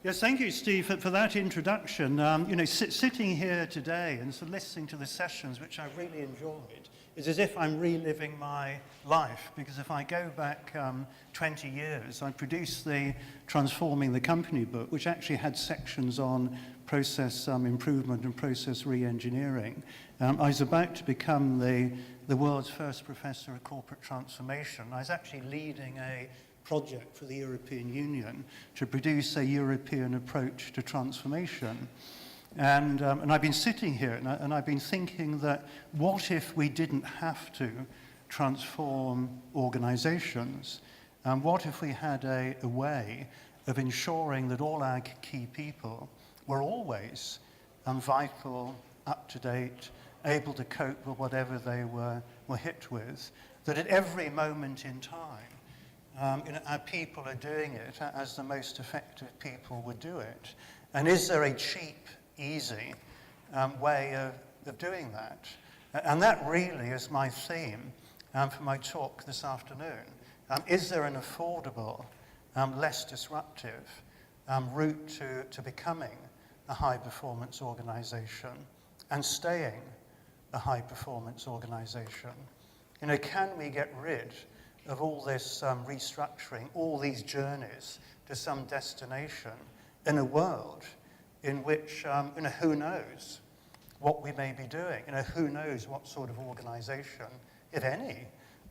Yes, thank you, Steve, for that introduction. Sitting here today and sort of listening to the sessions, which I really enjoyed, is as if I'm reliving my life. Because if I go back 20 years, I produced the Transforming the Company book, which actually had sections on process improvement and process re-engineering. I was about to become the world's first professor of corporate transformation. I was actually leading a project for the European Union to produce a European approach to transformation. And I've been sitting here and I've been thinking that what if we didn't have to transform organizations? What if we had a way of ensuring that all our key people were always vital, up to date, able to cope with whatever they were hit with, that at every moment in time, our people are doing it as the most effective people would do it. And is there a cheap, easy way of doing that? And that really is my theme for my talk this afternoon. Is there an affordable, less disruptive route to becoming a high-performance organization and staying a high-performance organization? Can we get rid of all this restructuring, all these journeys to some destination in a world in which, who knows what we may be doing? Who knows what sort of organization, if any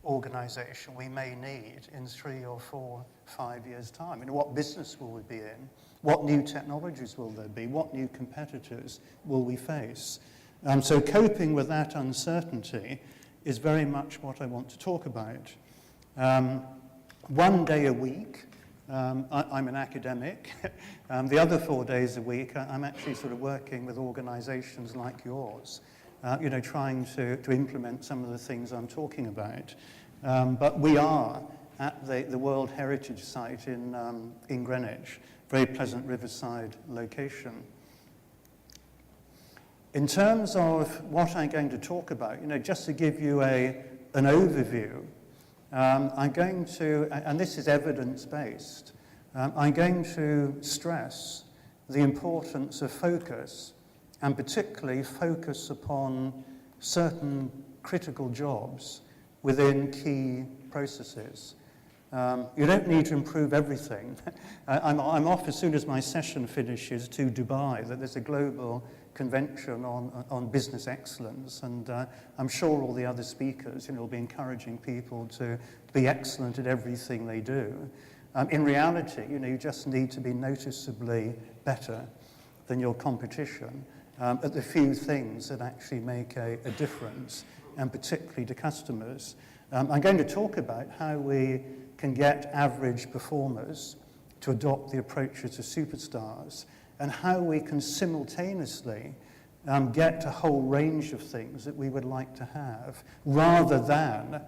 organization, we may need in 3 or 4, 5 years' time? What business will we be in? What new technologies will there be? What new competitors will we face? So coping with that uncertainty is very much what I want to talk about. 1 day a week, I'm an academic. The other 4 days a week, I'm actually sort of working with organizations like yours, trying to implement some of the things I'm talking about. But we are at the World Heritage Site in Greenwich, very pleasant riverside location. In terms of what I'm going to talk about, just to give you an overview, I'm going to, and this is evidence-based, I'm going to stress the importance of focus, and particularly focus upon certain critical jobs within key processes. You don't need to improve everything. I'm off as soon as my session finishes to Dubai. That there's a global convention on business excellence, and I'm sure all the other speakers, will be encouraging people to be excellent at everything they do. In reality, you just need to be noticeably better than your competition at the few things that actually make a difference, and particularly to customers. I'm going to talk about how we can get average performers to adopt the approaches of superstars, and how we can simultaneously get a whole range of things that we would like to have, rather than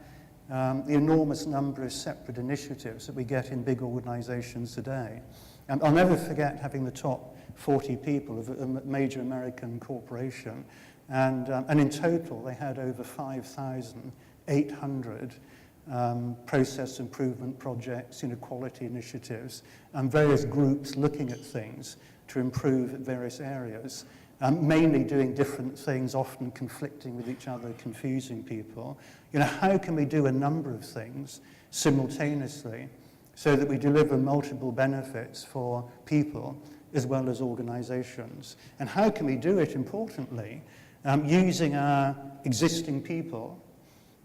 the enormous number of separate initiatives that we get in big organizations today. I'll never forget having the top 40 people of a major American corporation, and in total they had over 5,800 process improvement projects, quality initiatives, and various groups looking at things to improve at various areas, mainly doing different things, often conflicting with each other, confusing people. How can we do a number of things simultaneously so that we deliver multiple benefits for people as well as organizations? And how can we do it, importantly, using our existing people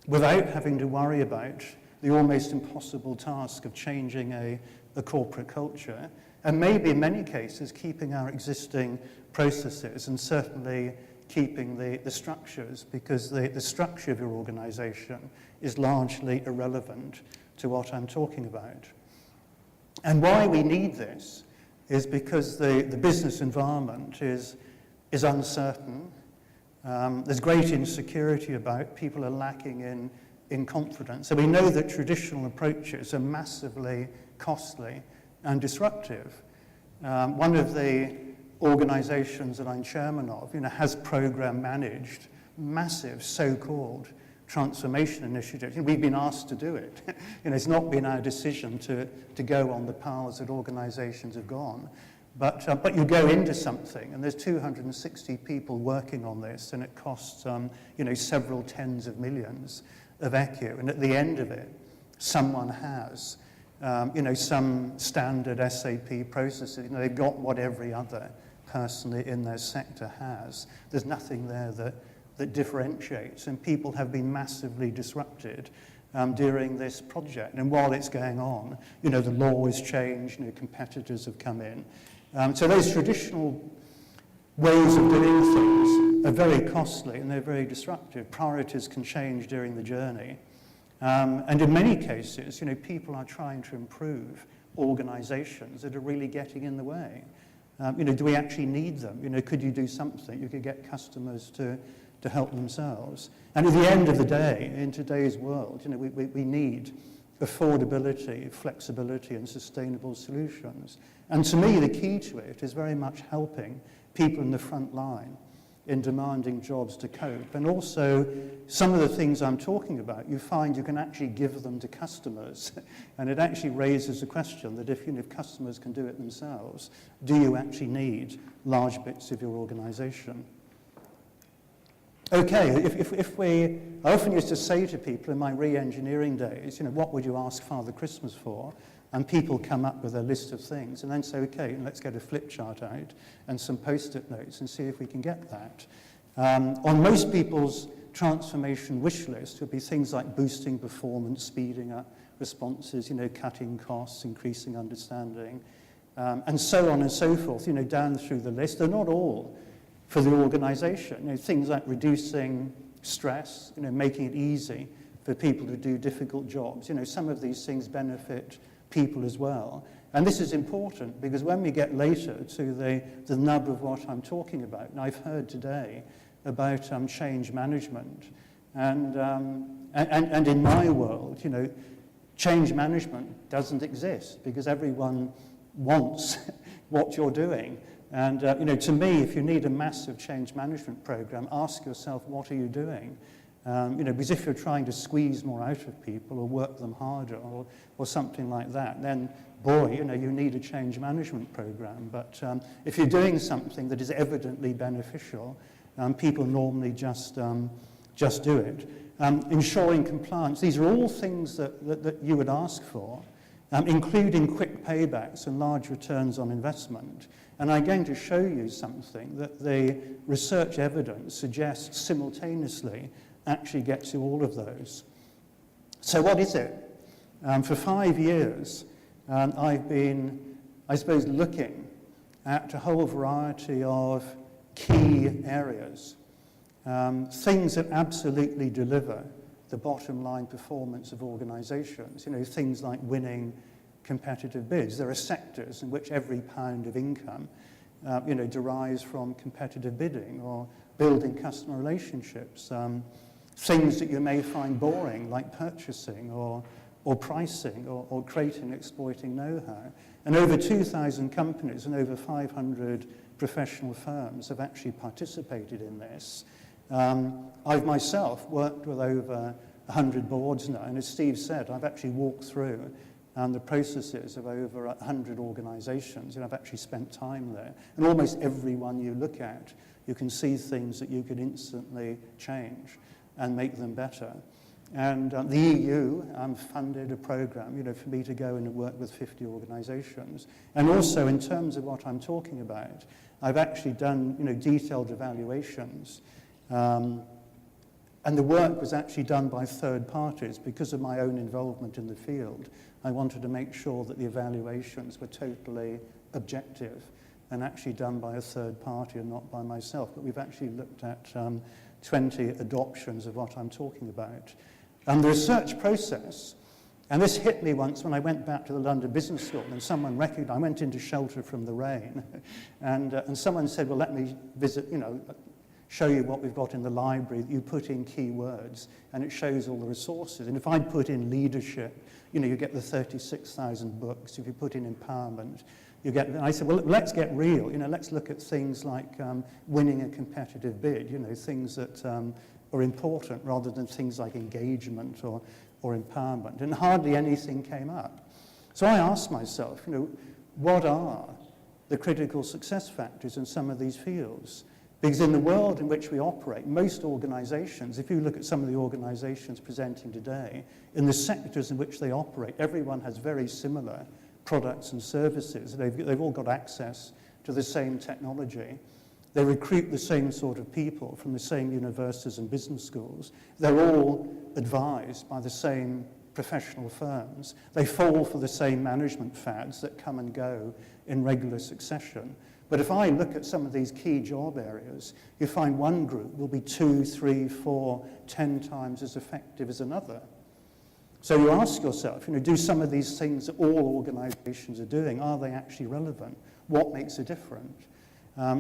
without having to worry about the almost impossible task of changing a corporate culture, and maybe in many cases keeping our existing processes, and certainly keeping the structures, because the structure of your organization is largely irrelevant to what I'm talking about. And why we need this is because the business environment is uncertain. There's great insecurity about, people are lacking in confidence. So we know that traditional approaches are massively costly and disruptive. One of the organizations that I'm chairman of, has program managed massive so-called transformation initiatives. We've been asked to do it. It's not been our decision to go on the paths that organizations have gone. But you go into something, and there's 260 people working on this, and it costs several tens of millions of ECU. And at the end of it, someone has some standard SAP processes. They've got what every other person in their sector has. There's nothing there that differentiates, and people have been massively disrupted during this project. And while it's going on, the law has changed, competitors have come in. So those traditional ways of doing things are very costly and they're very disruptive. Priorities can change during the journey. And in many cases, people are trying to improve organizations that are really getting in the way. Do we actually need them? Could you do something? You could get customers to help themselves. And at the end of the day, in today's world, we need affordability, flexibility, and sustainable solutions. And to me, the key to it is very much helping people in the front line in demanding jobs to cope. And also, some of the things I'm talking about, you find you can actually give them to customers. And it actually raises the question that if customers can do it themselves, do you actually need large bits of your organization? Okay, I often used to say to people in my re-engineering days, what would you ask Father Christmas for? And people come up with a list of things and then say, okay, let's get a flip chart out and some post-it notes and see if we can get that. On most people's transformation wish list would be things like boosting performance, speeding up responses, cutting costs, increasing understanding, and so on and so forth, down through the list. They're not all for the organization. Things like reducing stress, making it easy for people to do difficult jobs. Some of these things benefit people as well. And this is important because when we get later to the nub of what I'm talking about, and I've heard today about change management, and in my world, change management doesn't exist because everyone wants what you're doing. And, to me, if you need a massive change management program, ask yourself, what are you doing? Because if you're trying to squeeze more out of people or work them harder or something like that, then, boy, you need a change management program. But if you're doing something that is evidently beneficial, people normally just do it. Ensuring compliance, these are all things that you would ask for, including quick paybacks and large returns on investment. And I'm going to show you something that the research evidence suggests simultaneously actually gets you all of those. So what is it? For 5 years, I've been, I suppose, looking at a whole variety of key areas, things that absolutely deliver the bottom line performance of organizations, things like winning competitive bids. There are sectors in which every pound of income, derives from competitive bidding or building customer relationships. Things that you may find boring, like purchasing or pricing or creating and exploiting know-how. And over 2,000 companies and over 500 professional firms have actually participated in this. I've myself worked with over 100 boards now, and as Steve said, I've actually walked through the processes of over 100 organizations, and I've actually spent time there. And almost every one you look at, you can see things that you could instantly change and make them better. And the EU funded a program, for me to go in and work with 50 organizations. And also, in terms of what I'm talking about, I've actually done, detailed evaluations. And the work was actually done by third parties. Because of my own involvement in the field, I wanted to make sure that the evaluations were totally objective and actually done by a third party and not by myself. But we've actually looked at 20 adoptions of what I'm talking about. And the research process, and this hit me once when I went back to the London Business School, and someone recognized, I went into shelter from the rain, and someone said, well, let me visit, show you what we've got in the library. You put in keywords, and it shows all the resources. And if I put in leadership, you get the 36,000 books. If you put in empowerment, you get. And I said, well, let's get real. Let's look at things like winning a competitive bid. Things that are important rather than things like engagement or empowerment. And hardly anything came up. So I asked myself, what are the critical success factors in some of these fields. Because in the world in which we operate, most organizations, if you look at some of the organizations presenting today, in the sectors in which they operate, everyone has very similar products and services. They've all got access to the same technology. They recruit the same sort of people from the same universities and business schools. They're all advised by the same professional firms. They fall for the same management fads that come and go in regular succession. But if I look at some of these key job areas, you find one group will be 2, 3, 4, 10 times as effective as another. So you ask yourself, do some of these things that all organizations are doing, are they actually relevant? What makes a difference?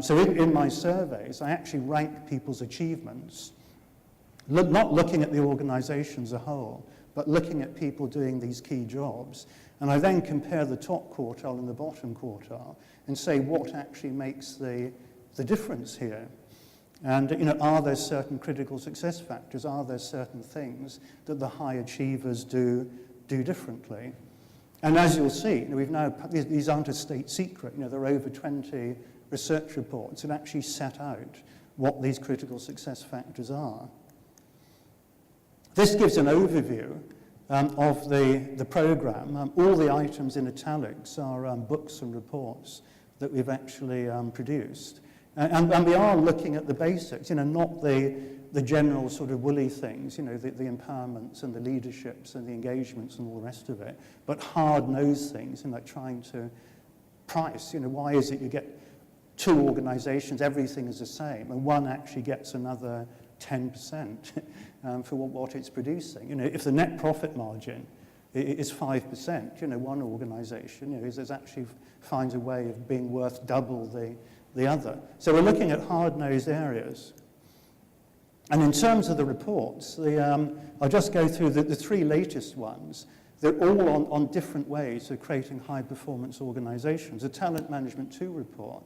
So in my surveys, I actually rank people's achievements, not looking at the organization as a whole, but looking at people doing these key jobs. And I then compare the top quartile and the bottom quartile and say what actually makes the difference here. And are there certain critical success factors? Are there certain things that the high achievers do differently? And as you'll see, we've now, these aren't a state secret. There are over 20 research reports that actually set out what these critical success factors are. This gives an overview of the program. All the items in italics are books and reports that we've actually produced. And we are looking at the basics, not the general sort of woolly things, the empowerments and the leaderships and the engagements and all the rest of it, but hard-nosed things, like trying to price, why is it you get 2 organizations, everything is the same, and one actually gets another 10% for what it's producing. If the net profit margin is 5%, one organization is actually finds a way of being worth double the other. So we're looking at hard-nosed areas. And in terms of the reports, I'll just go through the 3 latest ones. They're all on different ways of creating high-performance organizations. The Talent Management 2 report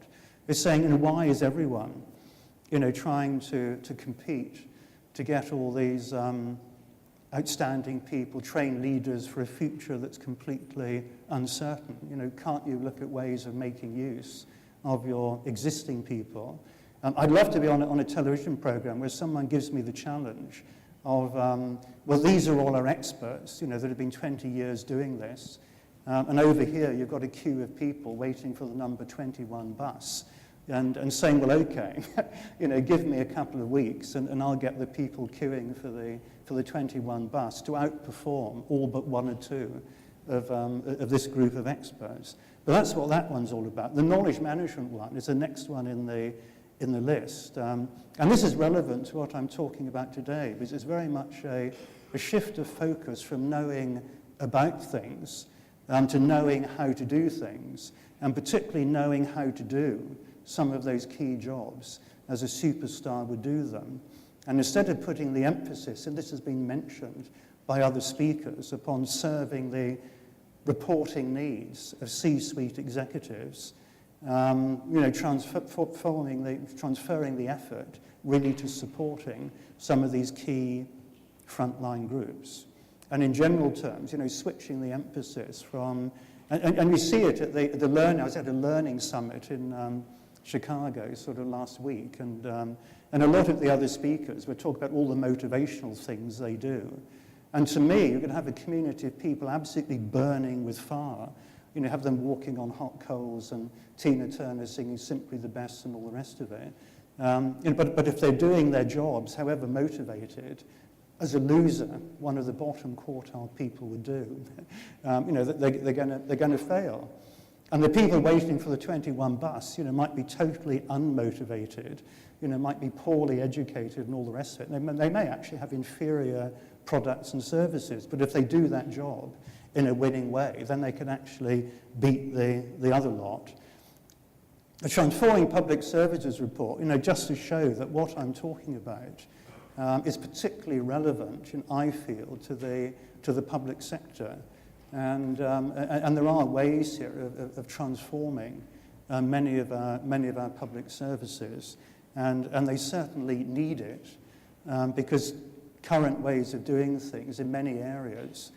is saying, why is everyone, trying to compete to get all these outstanding people, train leaders for a future that's completely uncertain? Can't you look at ways of making use of your existing people? I'd love to be on a television program where someone gives me the challenge of, well, these are all our experts, that have been 20 years doing this. And over here, you've got a queue of people waiting for the number 21 bus and saying, well, okay, give me a couple of weeks and I'll get the people queuing for the 21 bus to outperform all but 1 or 2 of this group of experts. But that's what that one's all about. The knowledge management one is the next one in the list. And this is relevant to what I'm talking about today, because it's very much a shift of focus from knowing about things to knowing how to do things, and particularly knowing how to do some of those key jobs as a superstar would do them. And instead of putting the emphasis, and this has been mentioned by other speakers, upon serving the reporting needs of C-suite executives, transferring the effort really to supporting some of these key frontline groups. And in general terms, switching the emphasis from, and we see it at the learning. I was at a learning summit in Chicago sort of last week, and a lot of the other speakers were talking about all the motivational things they do. And to me, you can have a community of people absolutely burning with fire, have them walking on hot coals and Tina Turner singing Simply the Best and all the rest of it. But if they're doing their jobs, however motivated, as a loser, one of the bottom quartile people would do, they're going to fail. And the people waiting for the 21 bus, might be totally unmotivated, might be poorly educated and all the rest of it. They may actually have inferior products and services, but if they do that job in a winning way, then they can actually beat the other lot. The Transforming Public Services report, just to show that what I'm talking about is particularly relevant, I feel, to the public sector. And there are ways here of transforming many of our public services, and they certainly need it because current ways of doing things in many areas,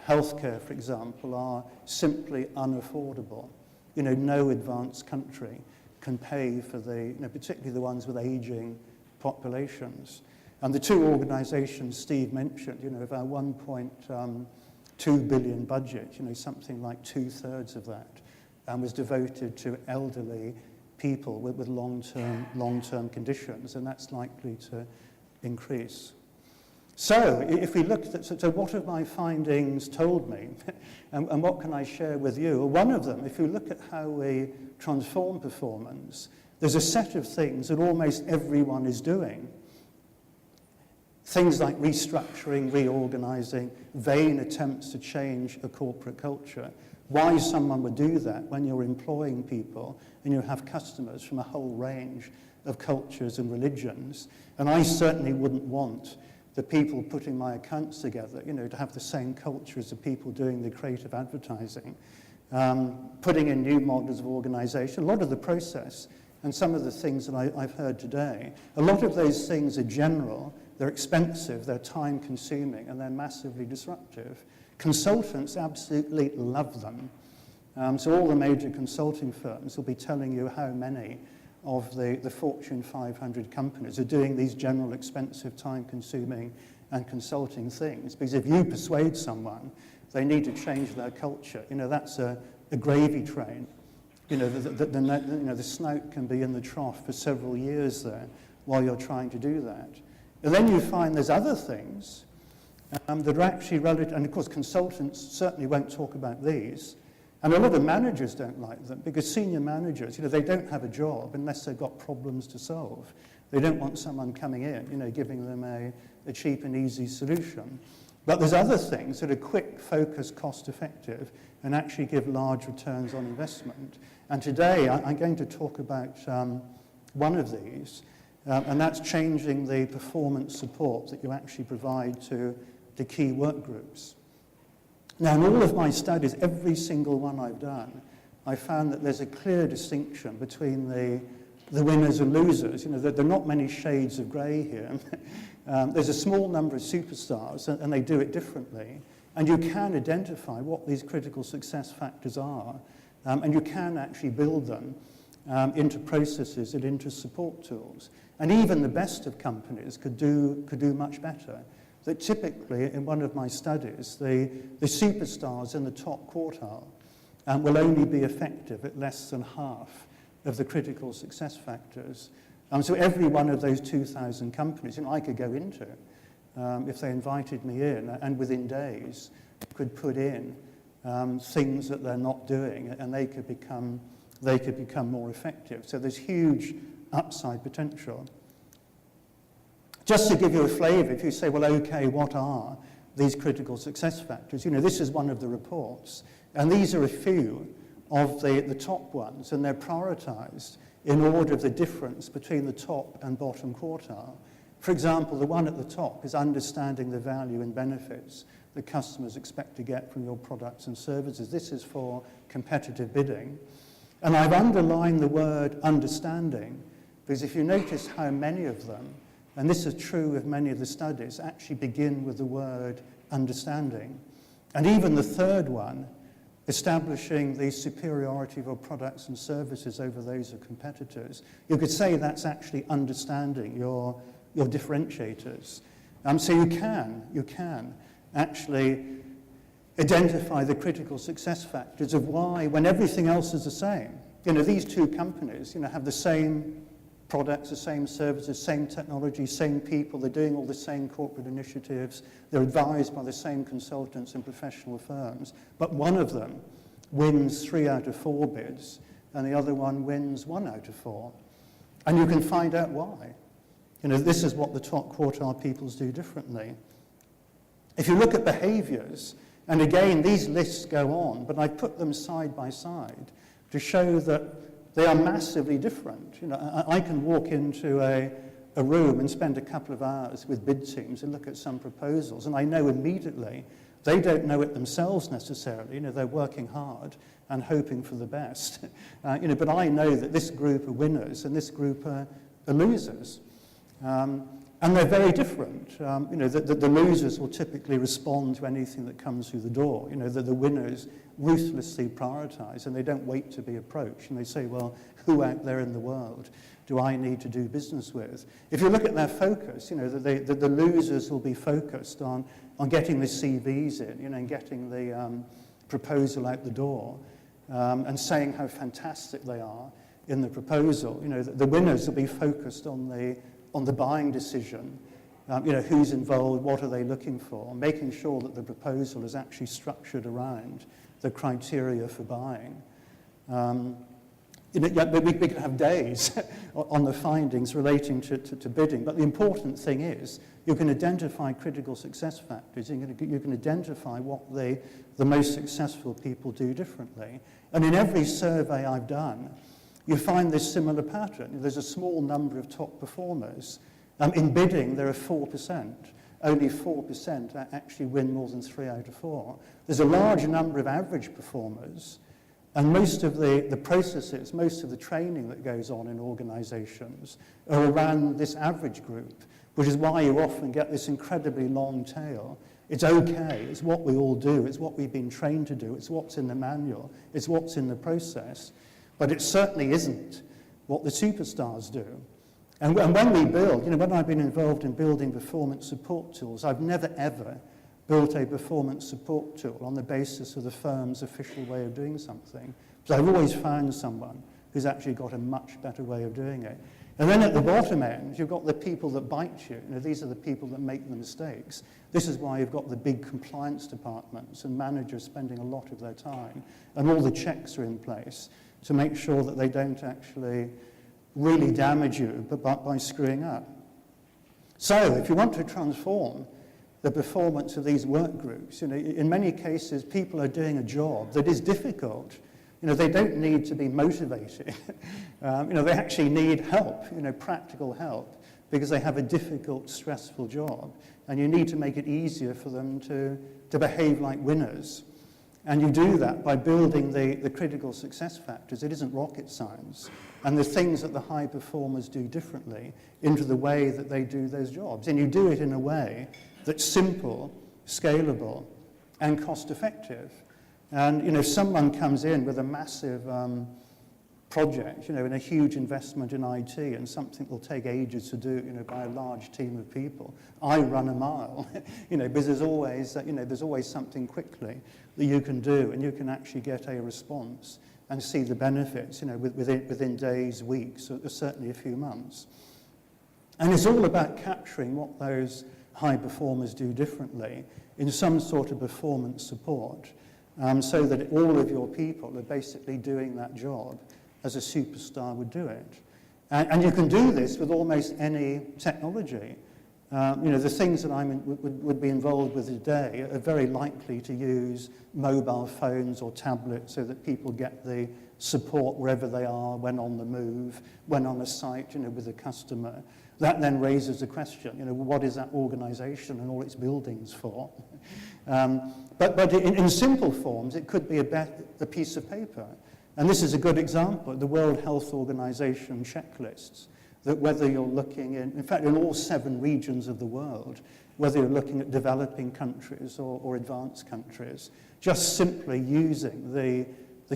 healthcare, for example, are simply unaffordable. no advanced country can pay for particularly the ones with aging populations. And the two organizations Steve mentioned, of our 1.2 billion budget, something like 2/3 of that was devoted to elderly people with long-term conditions, and that's likely to increase. So if we look at, so what have my findings told me, and what can I share with you? Well, one of them, if you look at how we transform performance, there's a set of things that almost everyone is doing. Things like restructuring, reorganizing, vain attempts to change a corporate culture. Why someone would do that when you're employing people and you have customers from a whole range of cultures and religions? And I certainly wouldn't want the people putting my accounts together, to have the same culture as the people doing the creative advertising, putting in new models of organization. A lot of the process and some of the things that I've heard today, a lot of those things are general, they're expensive, they're time-consuming, and they're massively disruptive. Consultants absolutely love them. So all the major consulting firms will be telling you how many of the Fortune 500 companies are doing these general, expensive, time-consuming and consulting things. Because if you persuade someone they need to change their culture, that's a gravy train. The snout can be in the trough for several years there while you're trying to do that. And then you find there's other things that are actually relative, and of course consultants certainly won't talk about these, and a lot of managers don't like them because senior managers, they don't have a job unless they've got problems to solve. They don't want someone coming in, giving them a cheap and easy solution. But there's other things that are quick, focused, cost-effective, and actually give large returns on investment. And today I'm going to talk about one of these, and that's changing the performance support that you actually provide to key work groups. Now, in all of my studies, every single one I've done, I found that there's a clear distinction between the winners and losers. There are not many shades of grey here. There's a small number of superstars, and they do it differently. And you can identify what these critical success factors are, and you can actually build them into processes and into support tools. And even the best of companies could do much better. That typically, in one of my studies, the superstars in the top quartile will only be effective at less than half of the critical success factors. So every one of those 2,000 companies, I could go into, if they invited me in, and within days could put in things that they're not doing, and they could become more effective. So there's huge upside potential. Just to give you a flavour, if you say, well, okay, what are these critical success factors? This is one of the reports, and these are a few of the top ones, and they're prioritised in order of the difference between the top and bottom quartile. For example, the one at the top is understanding the value and benefits that customers expect to get from your products and services. This is for competitive bidding. And I've underlined the word understanding, because if you notice how many of them, and this is true of many of the studies, actually begin with the word understanding. And even the third one, establishing the superiority of our products and services over those of competitors, you could say that's actually understanding your differentiators. So you can actually identify the critical success factors of why, when everything else is the same, these two companies, have the same products, the same services, same technology, same people, they're doing all the same corporate initiatives, they're advised by the same consultants and professional firms, but one of them wins 3 out of 4 bids, and the other one wins 1 out of 4. And you can find out why. This is what the top quartile peoples do differently. If you look at behaviors, and again, these lists go on, but I put them side by side to show that they are massively different. I can walk into a room and spend a couple of hours with bid teams and look at some proposals, and I know immediately they don't know it themselves necessarily. They're working hard and hoping for the best. But I know that this group are winners and this group are losers. And And they're very different. The losers will typically respond to anything that comes through the door. The winners ruthlessly prioritize, and they don't wait to be approached. And they say, well, who out there in the world do I need to do business with? If you look at their focus, the losers will be focused on getting the CVs in, and getting the proposal out the door, and saying how fantastic they are in the proposal. The winners will be focused on the buying decision, who's involved, what are they looking for, making sure that the proposal is actually structured around the criteria for buying. We can have days on the findings relating to bidding, but the important thing is you can identify critical success factors. You can identify what the most successful people do differently. And in every survey I've done, you find this similar pattern. There's a small number of top performers. In bidding, there are 4%. Only 4% actually win more than 3 out of 4. There's a large number of average performers, and most of the processes, most of the training that goes on in organizations are around this average group, which is why you often get this incredibly long tail. It's okay, it's what we all do, it's what we've been trained to do, it's what's in the manual, it's what's in the process. But it certainly isn't what the superstars do. And when we build, when I've been involved in building performance support tools, I've never ever built a performance support tool on the basis of the firm's official way of doing something. Because I've always found someone who's actually got a much better way of doing it. And then at the bottom end, you've got the people that bite you. These are the people that make the mistakes. This is why you've got the big compliance departments and managers spending a lot of their time, and all the checks are in place to make sure that they don't actually really damage you by screwing up. So if you want to transform the performance of these work groups, in many cases people are doing a job that is difficult. They don't need to be motivated. They actually need help, practical help, because they have a difficult, stressful job. And you need to make it easier for them to behave like winners. And you do that by building the critical success factors. It isn't rocket science. And the things that the high performers do differently into the way that they do those jobs. And you do it in a way that's simple, scalable, and cost-effective. And, if someone comes in with a massive project, and a huge investment in IT and something will take ages to do, by a large team of people, I run a mile, because there's always something quickly that you can do, and you can actually get a response and see the benefits, within days, weeks, or certainly a few months. And it's all about capturing what those high performers do differently in some sort of performance support, so that all of your people are basically doing that job as a superstar would do it. And you can do this with almost any technology. The things that I would be involved with today are very likely to use mobile phones or tablets so that people get the support wherever they are, when on the move, when on a site, with a customer. That then raises the question, what is that organization and all its buildings for? But in simple forms, it could be a piece of paper. And this is a good example, the World Health Organization checklists, that whether you're looking in fact, in all 7 regions of the world, whether you're looking at developing countries or advanced countries, just simply using the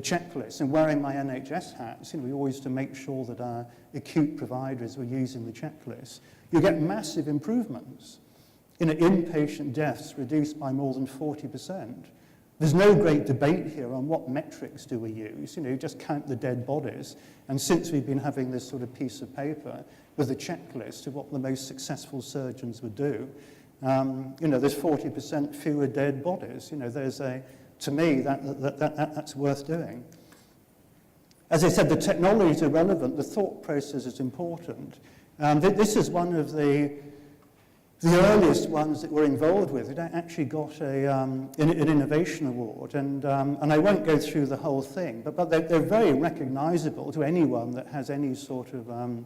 checklist and wearing my NHS hats, we always to make sure that our acute providers were using the checklist. You get massive improvements. Inpatient deaths reduced by more than 40%. There's no great debate here on what metrics do we use. You just count the dead bodies. And since we've been having this sort of piece of paper with a checklist of what the most successful surgeons would do, there's 40% fewer dead bodies. To me, that's worth doing. As I said, the technology is irrelevant. The thought process is important. This is one of the earliest ones that we're involved with. It actually got an innovation award, and I won't go through the whole thing, but they're very recognizable to anyone that has any sort of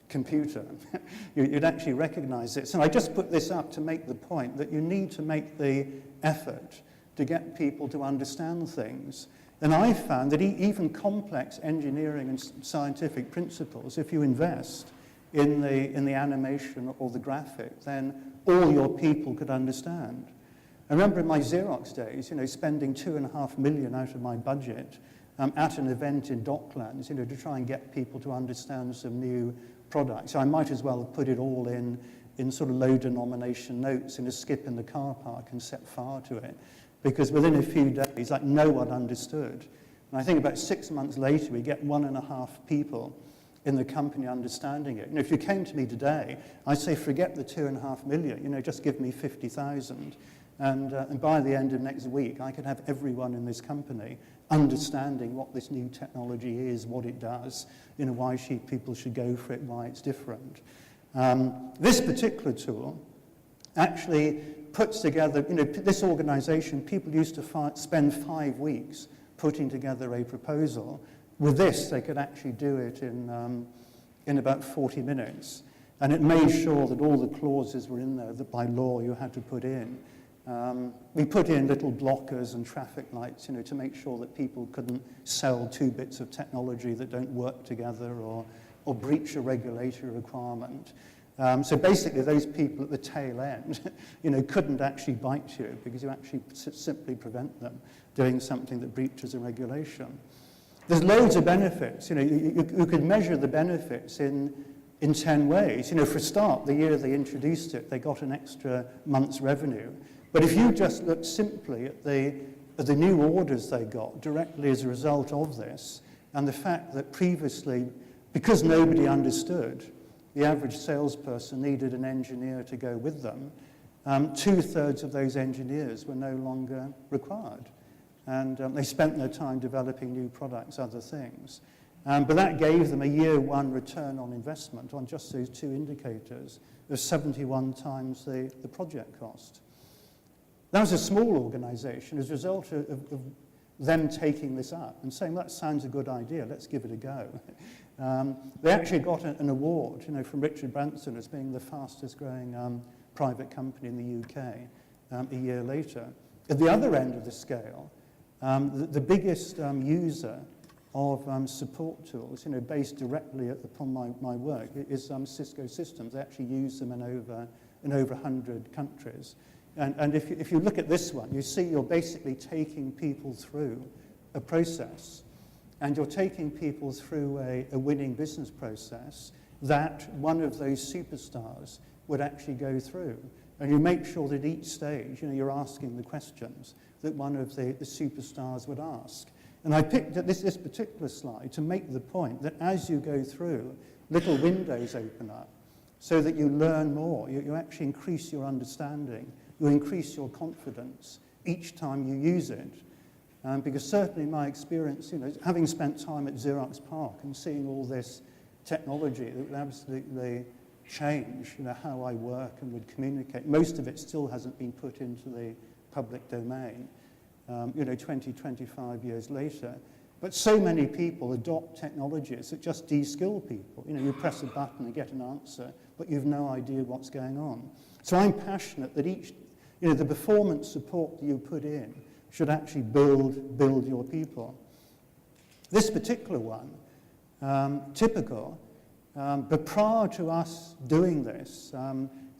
computer. You'd actually recognize this. And I just put this up to make the point that you need to make the effort to get people to understand things. And I found that even complex engineering and scientific principles, if you invest in the animation or the graphic, then all your people could understand. I remember in my Xerox days, spending 2.5 million out of my budget at an event in Docklands, to try and get people to understand some new products. So I might as well have put it all in sort of low denomination notes in a skip in the car park and set fire to it, because within a few days, like, no one understood. And I think about 6 months later, we get 1.5 people in the company understanding it. If you came to me today, I'd say forget the 2.5 million, just give me 50,000. And by the end of next week, I could have everyone in this company understanding what this new technology is, what it does, why people should go for it, why it's different. This particular tool actually puts together, this organization, people used to spend 5 weeks putting together a proposal. With this, they could actually do it in about 40 minutes. And it made sure that all the clauses were in there that by law you had to put in. We put in little blockers and traffic lights, to make sure that people couldn't sell 2 bits of technology that don't work together or breach a regulatory requirement. So basically, those people at the tail end, couldn't actually bite you because you actually simply prevent them doing something that breaches a regulation. There's loads of benefits. You could measure the benefits in 10 ways. For a start, the year they introduced it, they got an extra month's revenue. But if you just look simply at the new orders they got directly as a result of this, and the fact that previously, because nobody understood, the average salesperson needed an engineer to go with them, 2/3 of those engineers were no longer required. And they spent their time developing new products, other things. But that gave them a year one return on investment on just those 2 indicators of 71 times the project cost. That was a small organization as a result of them taking this up and saying, that sounds a good idea, let's give it a go. They actually got an award, from Richard Branson as being the fastest growing private company in the UK a year later. At the other end of the scale, the biggest user of support tools, based directly upon my work, is Cisco Systems. They actually use them in over 100 countries. And if you look at this one, you see you're basically taking people through a process, and you're taking people through a winning business process that one of those superstars would actually go through. And you make sure that each stage, you're asking the questions that one of the superstars would ask. And I picked at this particular slide to make the point that as you go through, little windows open up so that you learn more. You actually increase your understanding. You increase your confidence each time you use it. Because certainly my experience, having spent time at Xerox PARC and seeing all this technology that would absolutely change, how I work and would communicate. Most of it still hasn't been put into the public domain, 20, 25 years later. But so many people adopt technologies that just de-skill people. You press a button and get an answer, but you've no idea what's going on. So I'm passionate that the performance support that you put in should actually build your people. This particular one, typical, but prior to us doing this,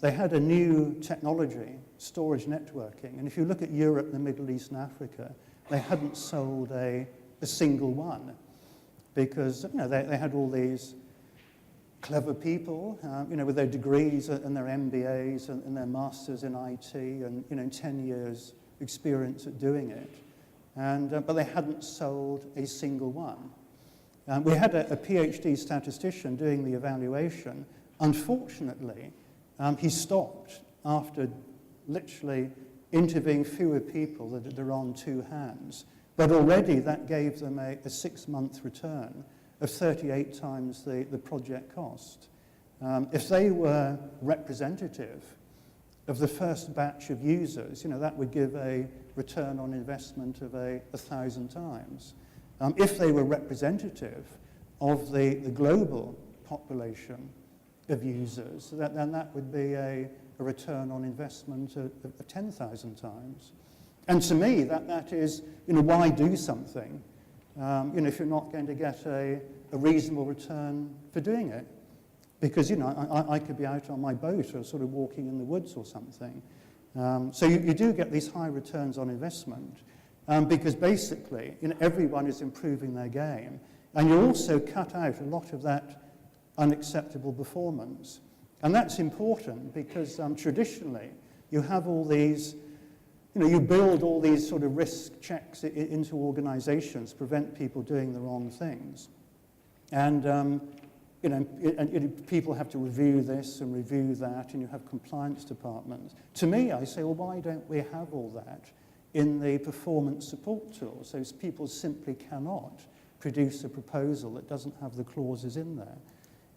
they had a new technology, storage networking. And if you look at Europe, the Middle East, and Africa, they hadn't sold a single one because they had all these clever people, with their degrees and their MBAs and their masters in IT and 10 years experience at doing it, but they hadn't sold a single one. We had a PhD statistician doing the evaluation. Unfortunately, he stopped after literally interviewing fewer people that are on 2 hands, but already that gave them a 6-month return of 38 times the project cost. If they were representative of the first batch of users, that would give a return on investment of 1,000 times. If they were representative of the global population of users, then that would be a return on investment of 10,000 times. And to me, that is, why do something if you're not going to get a reasonable return for doing it? because, I could be out on my boat or sort of walking in the woods or something. So you do get these high returns on investment because basically, everyone is improving their game. And you also cut out a lot of that unacceptable performance. And that's important because traditionally, you have all these, you build all these sort of risk checks into organizations, prevent people doing the wrong things. And, people have to review this and review that, and you have compliance departments. To me, I say, well, why don't we have all that in the performance support tool? So people simply cannot produce a proposal that doesn't have the clauses in there.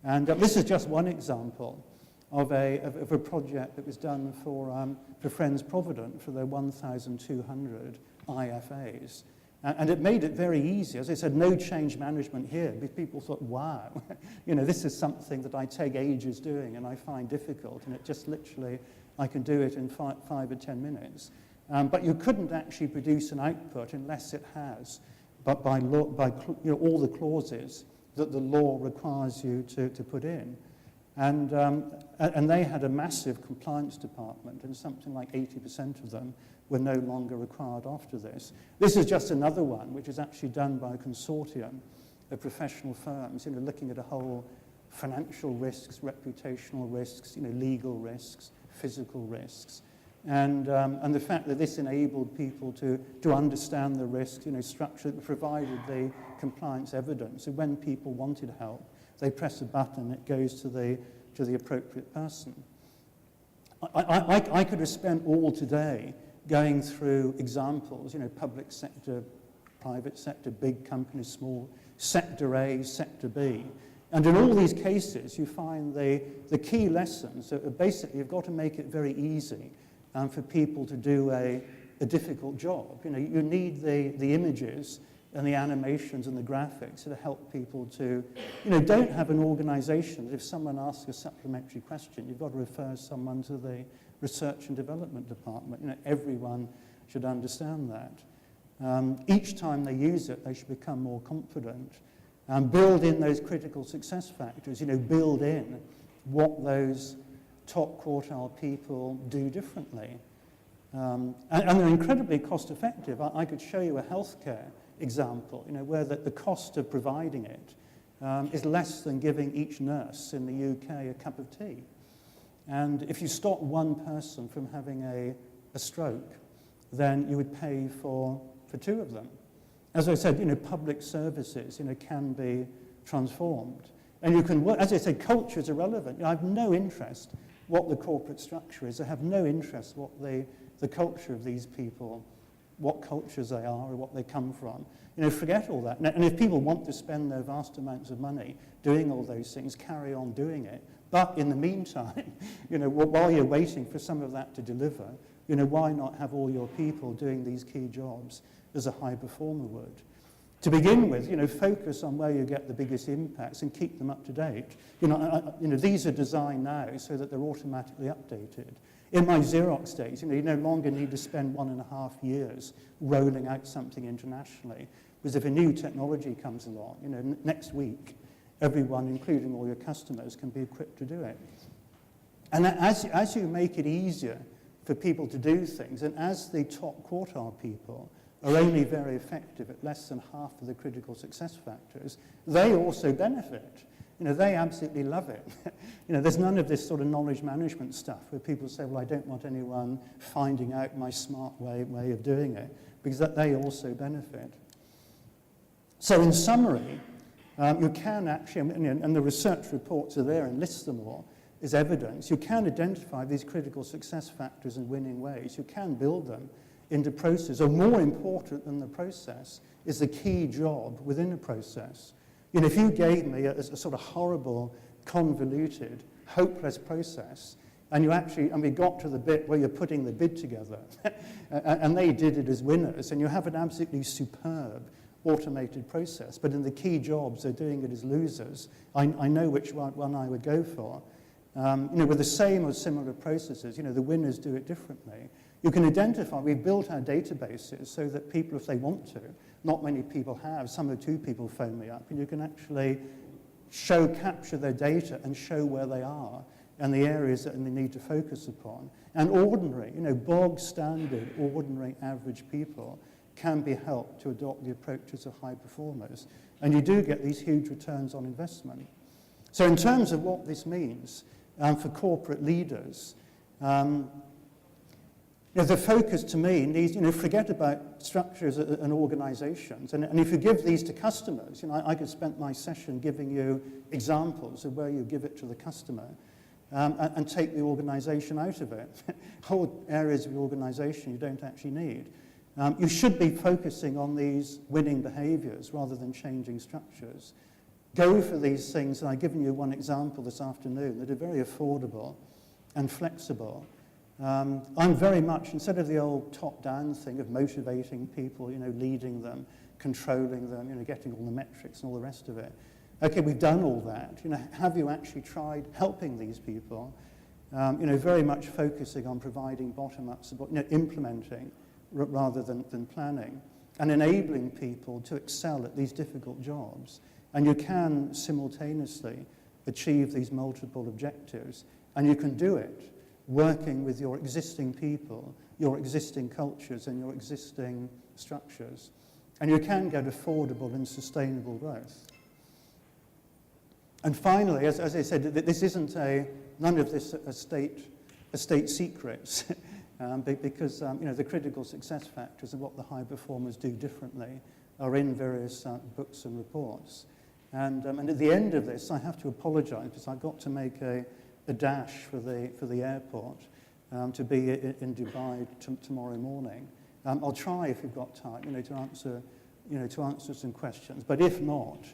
And this is just one example of a project that was done for Friends Provident for their 1,200 IFAs. And it made it very easy. As I said, no change management here. People thought, wow, this is something that I take ages doing and I find difficult. And it just literally, I can do it in 5 or 10 minutes. But you couldn't actually produce an output unless it has, but by law, all the clauses that the law requires you to put in. And they had a massive compliance department, and something like 80% of them were no longer required after this. This is just another one, which is actually done by a consortium of professional firms, looking at a whole financial risks, reputational risks, legal risks, physical risks. And the fact that this enabled people to understand the risks, structure, provided the compliance evidence. So when people wanted help, they press a button, it goes to the appropriate person. I could have spent all today going through examples, public sector, private sector, big companies, small, sector A, sector B. And in all these cases, you find the key lessons that basically you've got to make it very easy for people to do a difficult job. You need the images and the animations and the graphics to help people to, don't have an organization that if someone asks a supplementary question, you've got to refer someone to the research and development department. Everyone should understand that. Each time they use it, they should become more confident. Build in those critical success factors, build in what those top quartile people do differently. And they're incredibly cost effective. I could show you a healthcare example, where the cost of providing it is less than giving each nurse in the UK a cup of tea. And if you stop one person from having a stroke, then you would pay for 2 of them. As I said, public services, can be transformed. And you can work, as I said, culture is irrelevant. I have no interest what the corporate structure is. I have no interest what the culture of these people, what cultures they are or what they come from. Forget all that. And if people want to spend their vast amounts of money doing all those things, carry on doing it. But in the meantime, while you're waiting for some of that to deliver, why not have all your people doing these key jobs as a high performer would? To begin with, focus on where you get the biggest impacts and keep them up to date. These are designed now so that they're automatically updated. In my Xerox days, you no longer need to spend 1.5 years rolling out something internationally, because if a new technology comes along, next week, everyone, including all your customers, can be equipped to do it. And as you make it easier for people to do things, and as the top quartile people are only very effective at less than half of the critical success factors, they also benefit. They absolutely love it. There's none of this sort of knowledge management stuff where people say, well, I don't want anyone finding out my smart way of doing it, because that they also benefit. So in summary, you can actually, and the research reports are there and list them all as evidence, you can identify these critical success factors in winning ways. You can build them into process, or more important than the process is the key job within a process. If you gave me a sort of horrible, convoluted, hopeless process, and we got to the bit where you're putting the bid together, and they did it as winners, and you have an absolutely superb automated process, but in the key jobs they're doing it as losers, I know which one I would go for. With the same or similar processes, the winners do it differently. You can identify, we've built our databases so that people, if they want to, not many people have, some or 2 people phone me up, and you can actually capture their data and show where they are and the areas that they need to focus upon. And ordinary, bog standard, ordinary, average people can be helped to adopt the approaches of high performers. And you do get these huge returns on investment. So in terms of what this means for corporate leaders, the focus to me needs, forget about structures and organizations. And if you give these to customers, I could spend my session giving you examples of where you give it to the customer and take the organization out of it. Whole areas of the organization you don't actually need. You should be focusing on these winning behaviors rather than changing structures. Go for these things, and I've given you one example this afternoon, that are very affordable and flexible. I'm very much, instead of the old top-down thing of motivating people, leading them, controlling them, getting all the metrics and all the rest of it. Okay, we've done all that. Have you actually tried helping these people? Very much focusing on providing bottom-up support, implementing rather than planning, and enabling people to excel at these difficult jobs. And you can simultaneously achieve these multiple objectives, and you can do it working with your existing people, your existing cultures, and your existing structures. And you can get affordable and sustainable growth. And finally, as I said, this isn't none of this are state secrets, because the critical success factors of what the high performers do differently are in various books and reports. And at the end of this, I have to apologize because I've got to make a dash for the airport to be in Dubai tomorrow morning. I'll try, if you've got time, to answer some questions. But if not,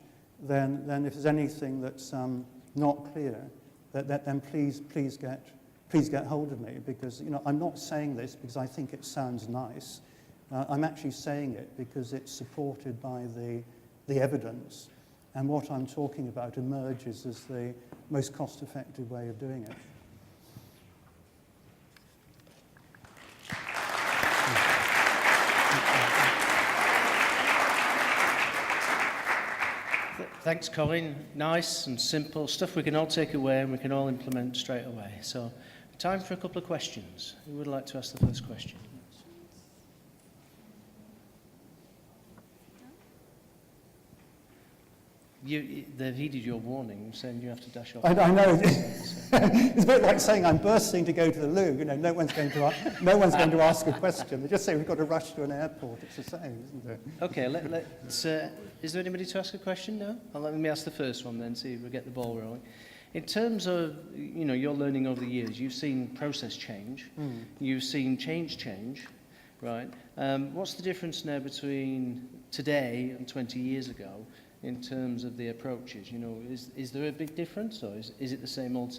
then if there's anything that's not clear, then please get hold of me, because I'm not saying this because I think it sounds nice. I'm actually saying it because it's supported by the evidence, and what I'm talking about emerges as the most cost-effective way of doing it. Thanks, Colin. Nice and simple stuff we can all take away and we can all implement straight away. So, time for a couple of questions. Who would like to ask the first question? They've heeded your warning, saying you have to dash off. I know. It's a bit like saying I'm bursting to go to the loo. No one's going to ask a question. They just say we've got to rush to an airport. It's the same, isn't it? Okay. Let's. Is there anybody to ask a question? No. Let me ask the first one then. See if we get the ball rolling. In terms of your learning over the years, you've seen process change. You've seen change, right? What's the difference now between today and 20 years ago? In terms of the approaches, is there a big difference, or is it the same old?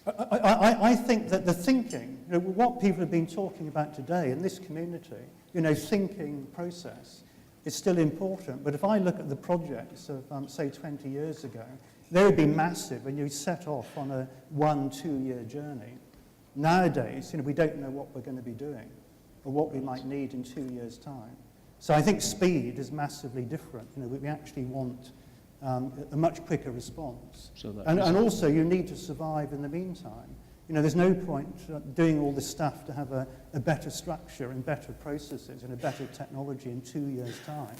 I think that the thinking, what people have been talking about today in this community, thinking process, is still important. But if I look at the projects of, say, 20 years ago, they would be massive, and you set off on a 1-2 year journey. Nowadays, we don't know what we're going to be doing, or what we might need in 2 years' time. So I think speed is massively different. We actually want a much quicker response. And also, you need to survive in the meantime. There's no point doing all this stuff to have a better structure and better processes and a better technology in 2 years' time.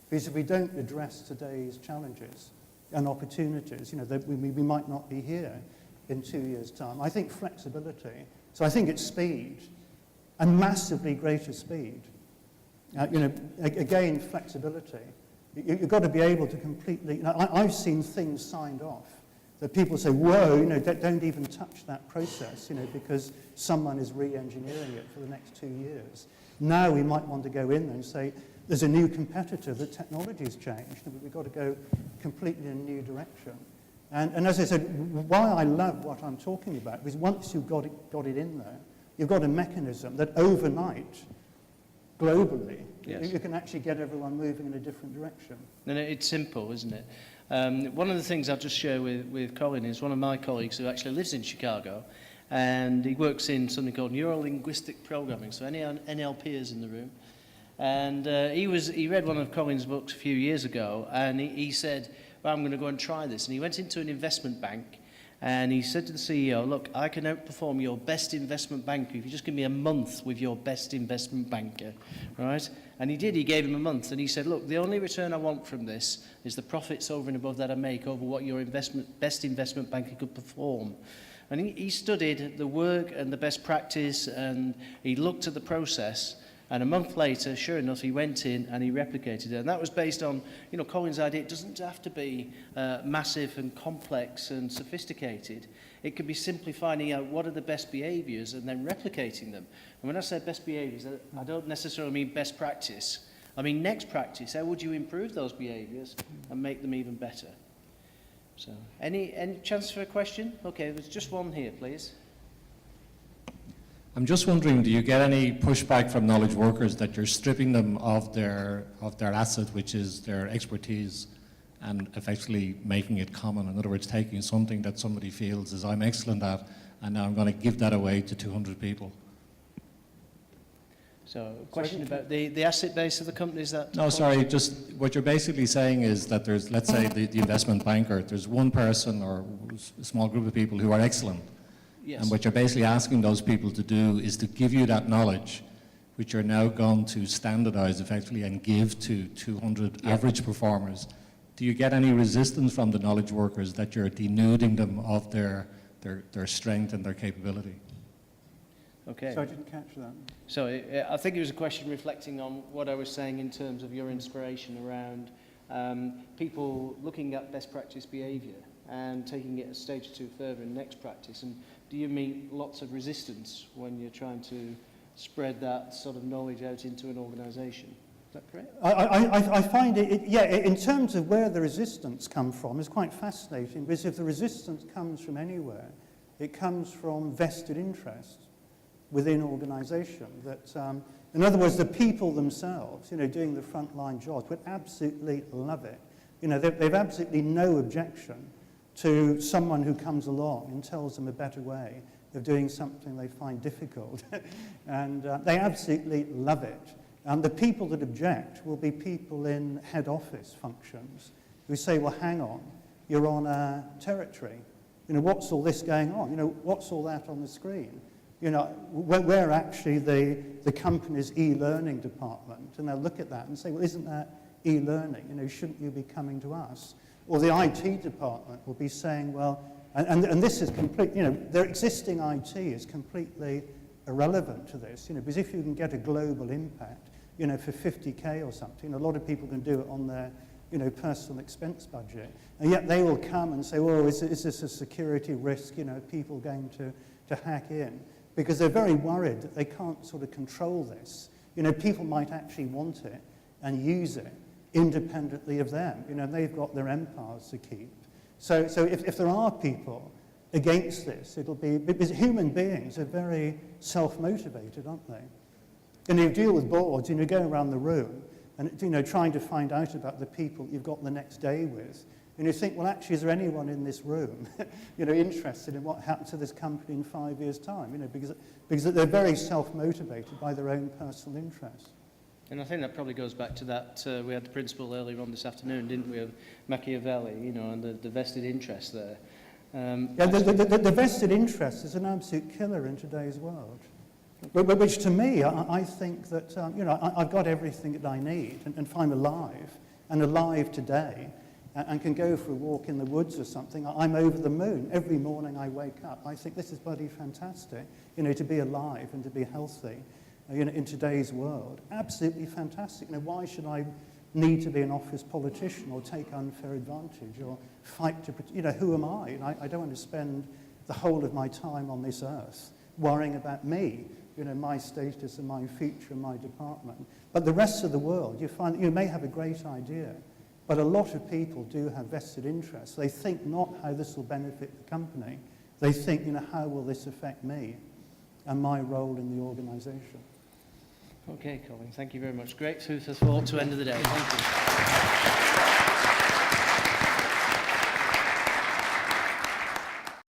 Because if we don't address today's challenges and opportunities, we might not be here in 2 years' time. I think flexibility. So I think it's speed, and massively greater speed. Again, flexibility. You've got to be able to completely... I've seen things signed off that people say, whoa, don't even touch that process, because someone is re-engineering it for the next 2 years. Now we might want to go in there and say, there's a new competitor, the technology has changed, and we've got to go completely in a new direction. And as I said, why I love what I'm talking about is once you've got it in there, you've got a mechanism that overnight, globally, yes, you can actually get everyone moving in a different direction. No, it's simple, isn't it? One of the things I'll just share with Colin is one of my colleagues who actually lives in Chicago, and he works in something called neuro-linguistic programming, so any NLPers in the room. And he read one of Colin's books a few years ago, and he said, well, I'm going to go and try this. And he went into an investment bank and he said to the CEO, look, I can outperform your best investment banker if you just give me a month with your best investment banker, right? And he did, he gave him a month, and he said, look, the only return I want from this is the profits over and above that I make over what your best investment banker could perform. And he studied the work and the best practice, and he looked at the process, and a month later, sure enough, he went in and he replicated it. And that was based on, Colin's idea. It doesn't have to be massive and complex and sophisticated. It could be simply finding out what are the best behaviours and then replicating them. And when I say best behaviours, I don't necessarily mean best practice. I mean next practice. How would you improve those behaviours and make them even better? So, any chance for a question? Okay, there's just one here, please. I'm just wondering, do you get any pushback from knowledge workers that you're stripping them of their asset, which is their expertise, and effectively making it common? In other words, taking something that somebody feels is I'm excellent at, and now I'm going to give that away to 200 people. So, a question about the asset base of the company, is that? No, sorry, just what you're basically saying is that there's, let's say, the investment banker, there's one person or a small group of people who are excellent. Yes. And what you're basically asking those people to do is to give you that knowledge, which you're now going to standardize effectively and give to 200 average performers. Do you get any resistance from the knowledge workers that you're denuding them of their strength and their capability? Okay. So I didn't catch that. So I think it was a question reflecting on what I was saying in terms of your inspiration around people looking at best practice behaviour and taking it a stage or two further in next practice. And do you meet lots of resistance when you're trying to spread that sort of knowledge out into an organisation? Is that correct? I find in terms of where the resistance comes from, is quite fascinating, because if the resistance comes from anywhere, it comes from vested interests within organisation. That, in other words, the people themselves, doing the frontline jobs would absolutely love it. They've absolutely no objection to someone who comes along and tells them a better way of doing something they find difficult. And they absolutely love it. And the people that object will be people in head office functions who say, well, hang on, you're on a territory. What's all this going on? What's all that on the screen? We're actually the company's e-learning department. And they'll look at that and say, well, isn't that e-learning? Shouldn't you be coming to us? Or the IT department will be saying, well, and this is complete, their existing IT is completely irrelevant to this, because if you can get a global impact, for 50K or something, a lot of people can do it on their, personal expense budget. And yet they will come and say, well, is this a security risk, people going to hack in? Because they're very worried that they can't sort of control this. People might actually want it and use it independently of them. They've got their empires to keep. So if there are people against this, it'll be, because human beings are very self-motivated, aren't they? And you deal with boards, you go around the room and, trying to find out about the people you've got the next day with. And you think, well, actually, is there anyone in this room, interested in what happens to this company in 5 years' time? Because they're very self-motivated by their own personal interests. And I think that probably goes back to that, we had the principle earlier on this afternoon, didn't we, of Machiavelli, and the vested interest there. The vested interest is an absolute killer in today's world. Which to me, I think that, I've got everything that I need, and if I'm alive, and alive today, and can go for a walk in the woods or something, I'm over the moon. Every morning I wake up, I think this is bloody fantastic, to be alive and to be healthy. In today's world, absolutely fantastic. Why should I need to be an office politician or take unfair advantage or fight to, who am I? And I don't want to spend the whole of my time on this earth worrying about me, my status and my future and my department. But the rest of the world, you find that you may have a great idea, but a lot of people do have vested interests. They think not how this will benefit the company. They think, how will this affect me and my role in the organisation? Okay, Colin, thank you very much. Great food for thought to end of the day. Thank you.